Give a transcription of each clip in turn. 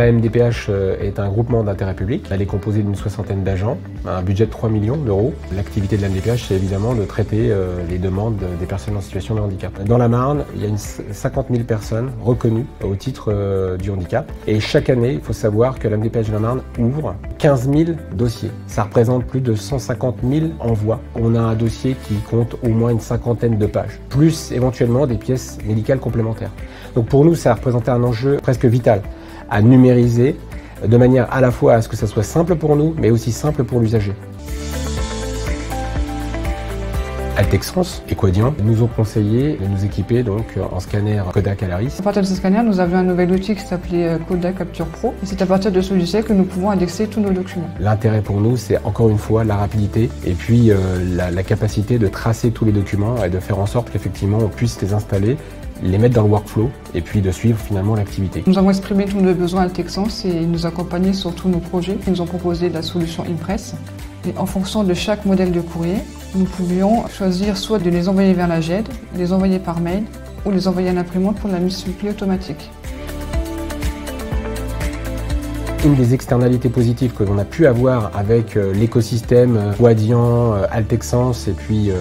La MDPH est un groupement d'intérêt public. Elle est composée d'une 60aine d'agents, un budget de 3 millions d'euros. L'activité de la MDPH, c'est évidemment de traiter les demandes des personnes en situation de handicap. Dans la Marne, il y a 50 000 personnes reconnues au titre du handicap. Et chaque année, il faut savoir que la MDPH de la Marne ouvre 15 000 dossiers. Ça représente plus de 150 000 envois. On a un dossier qui compte au moins une cinquantaine de pages, plus éventuellement des pièces médicales complémentaires. Donc pour nous, ça a représenté un enjeu presque vital à numériser de manière à la fois à ce que ça soit simple pour nous, mais aussi simple pour l'usager. Altexence et Quadient nous ont conseillé de nous équiper donc en scanner Kodak Alaris. À partir de ce scanner, nous avions un nouvel outil qui s'appelait Kodak Capture Pro. Et c'est à partir de ce logiciel que nous pouvons indexer tous nos documents. L'intérêt pour nous, c'est encore une fois la rapidité et puis la capacité de tracer tous les documents et de faire en sorte qu'effectivement on puisse les installer, les mettre dans le workflow et puis de suivre finalement l'activité. Nous avons exprimé tous nos besoins à Altexence et nous accompagner sur tous nos projets. Ils nous ont proposé la solution Impress. Et en fonction de chaque modèle de courrier, nous pouvions choisir soit de les envoyer vers la GED, les envoyer par mail ou les envoyer à l'imprimante pour la mise sur pli automatique. Une des externalités positives que l'on a pu avoir avec l'écosystème Quadient, Altexence et puis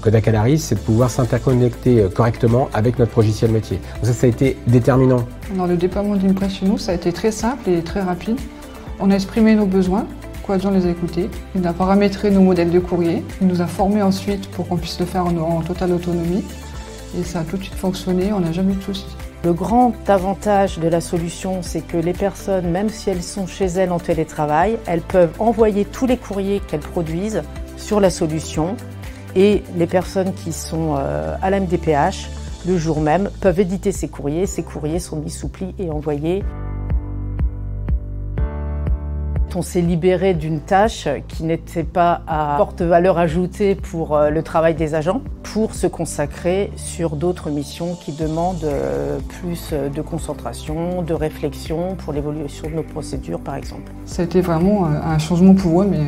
Kodak Alaris, c'est de pouvoir s'interconnecter correctement avec notre logiciel métier. Donc ça a été déterminant. Dans le déploiement d'Impress chez nous, ça a été très simple et très rapide. On a exprimé nos besoins. Quadient les a écoutés, il a paramétré nos modèles de courrier, il nous a formés ensuite pour qu'on puisse le faire en totale autonomie et ça a tout de suite fonctionné, on n'a jamais eu de soucis. Le grand avantage de la solution, c'est que les personnes, même si elles sont chez elles en télétravail, elles peuvent envoyer tous les courriers qu'elles produisent sur la solution et les personnes qui sont à la MDPH, le jour même, peuvent éditer ces courriers sont mis sous pli et envoyés. On s'est libéré d'une tâche qui n'était pas à forte valeur ajoutée pour le travail des agents, pour se consacrer sur d'autres missions qui demandent plus de concentration, de réflexion pour l'évolution de nos procédures par exemple. Ça a été vraiment un changement pour eux, mais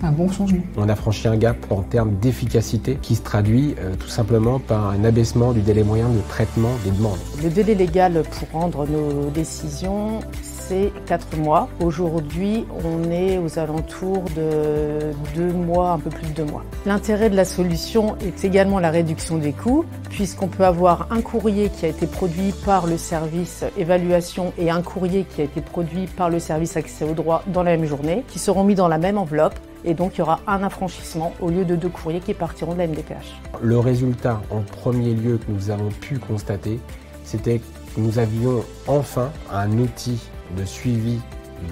un bon changement. On a franchi un gap en termes d'efficacité qui se traduit tout simplement par un abaissement du délai moyen de traitement des demandes. Le délai légal pour rendre nos décisions, c'est 4 mois. Aujourd'hui, on est aux alentours de 2 mois, un peu plus de 2 mois. L'intérêt de la solution est également la réduction des coûts, puisqu'on peut avoir un courrier qui a été produit par le service évaluation et un courrier qui a été produit par le service accès au droit dans la même journée, qui seront mis dans la même enveloppe. Et donc, il y aura un affranchissement au lieu de 2 courriers qui partiront de la MDPH. Le résultat, en premier lieu, que nous avons pu constater, c'était que nous avions enfin un outil de suivi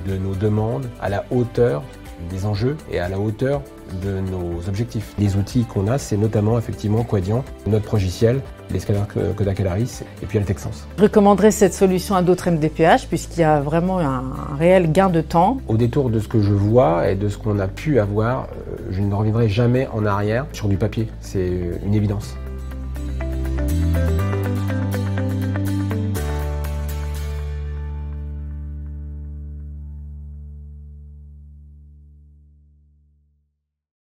de nos demandes à la hauteur des enjeux et à la hauteur de nos objectifs. Les outils qu'on a, c'est notamment effectivement Quadient, notre logiciel, les scanners Kodak Alaris et puis Altexence. Je recommanderais cette solution à d'autres MDPH puisqu'il y a vraiment un réel gain de temps. Au détour de ce que je vois et de ce qu'on a pu avoir, je ne reviendrai jamais en arrière sur du papier. C'est une évidence.